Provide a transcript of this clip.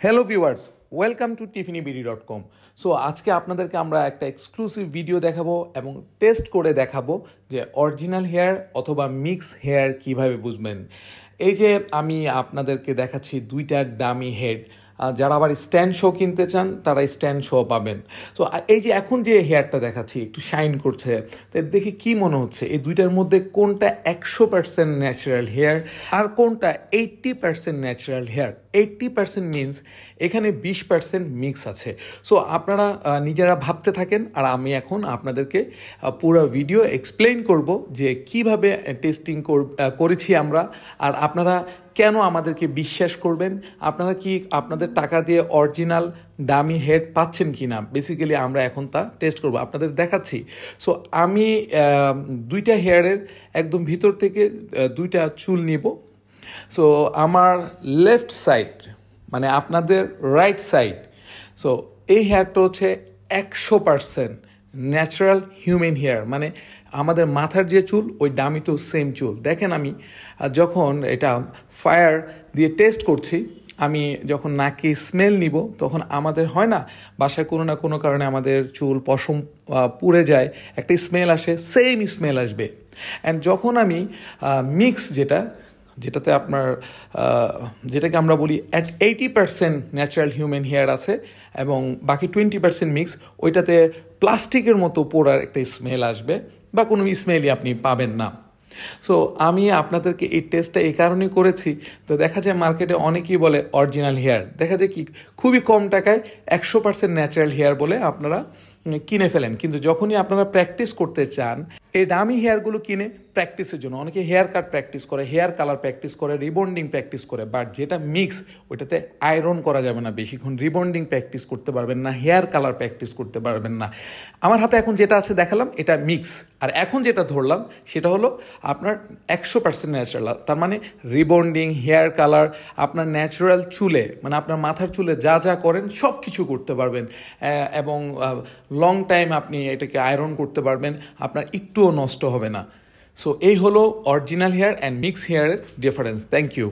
Hello viewers, welcome to tiffanybeauty.com। So আজকে আপনাদেরকে আমরা একটা এক্সক্লুসিভ ভিডিও দেখাবো এবং টেস্ট করে দেখাবো যে অরিজিনাল হেয়ার অথবা মিক্স হেয়ার কিভাবে বুঝবেন। এই যে আমি আপনাদেরকে দেখাচ্ছি দুইটা ডামি হেড। যারা আবার স্ট্যান্ড শো কিনতে চান তারা স্ট্যান্ড শো পাবেন। তো এই যে এখন যে হেয়ারটা দেখাচ্ছি একটু শাইন করছে, তো দেখে কি মনে হচ্ছে এই দুইটার মধ্যে কোনটা 100% ন্যাচারাল হেয়ার আর কোনটা 80% ন্যাচারাল হেয়ার। 80% মিনস এখানে 20% মিক্স আছে। সো আপনারা নিজেরা ভাবতে থাকেন আর আমি এখন আপনাদেরকে পুরো ভিডিও এক্সপ্লেইন করব যে কিভাবে টেস্টিং করেছি আমরা, আর আপনারা কেন আমাদেরকে বিশ্বাস করবেন, আপনারা কি আপনাদের টাকা দিয়ে অরিজিনাল ডামি হেড পাচ্ছেন কি না। বেসিক্যালি আমরা এখন তা টেস্ট করব, আপনাদের দেখাচ্ছি। সো আমি দুইটা হেয়ারের একদম ভিতর থেকে দুইটা চুল নিব। সো আমার লেফট সাইড মানে আপনাদের রাইট সাইড, সো এই হেয়ারটা হচ্ছে 100% ন্যাচারাল হিউম্যান হেয়ার, মানে আমাদের মাথার যে চুল ওই ডামিতেও সেম চুল। দেখেন আমি যখন এটা ফায়ার দিয়ে টেস্ট করছি, আমি যখন নাকে স্মেল নিব তখন আমাদের হয় না বাসায় কোনো না কোনো কারণে আমাদের চুল পশম পুড়ে যায়, একটা স্মেল আসে, সেম স্মেল আসবে। অ্যান্ড যখন আমি মিক্স যেটাতে আপনার যেটাকে আমরা বলি 80% ন্যাচারাল হিউম্যান হেয়ার আছে এবং বাকি 20% মিক্স, ওইটাতে প্লাস্টিকের মতো পোড়ার একটা স্মেল আসবে বা কোনো স্মেলই আপনি পাবেন না। সো আমি আপনাদেরকে এই টেস্টটা এই কারণেই করেছি। তো দেখা যায় মার্কেটে অনেকেই বলে অরিজিনাল হেয়ার, দেখা যায় কি খুবই কম টাকায় 100% ন্যাচারাল হেয়ার বলে আপনারা কিনে ফেলেন, কিন্তু যখনই আপনারা প্র্যাকটিস করতে চান এই দামি হেয়ারগুলো কিনে প্র্যাকটিসের জন্য অনেকে হেয়ার কাট প্র্যাকটিস করে, হেয়ার কালার প্র্যাকটিস করে, রিবন্ডিং প্র্যাকটিস করে, বাট যেটা মিক্স ওইটাতে আয়রন করা যাবে না বেশিক্ষণ, রিবন্ডিং প্র্যাকটিস করতে পারবেন না, হেয়ার কালার প্র্যাকটিস করতে পারবেন না। আমার হাতে এখন যেটা আছে দেখালাম এটা মিক্স, আর এখন যেটা ধরলাম সেটা হলো আপনার 100% ন্যাচারাল। তার মানে রিবন্ডিং, হেয়ার কালার, আপনার ন্যাচারাল চুলে মানে আপনার মাথার চুলে যা যা করেন সব কিছু করতে পারবেন এবং লং টাইম আপনি এটাকে আয়রন করতে পারবেন, আপনার একটুও নষ্ট হবে না। সো এই হলো অরিজিনাল হেয়ার অ্যান্ড মিক্স হেয়ারের ডিফারেন্স। Thank you.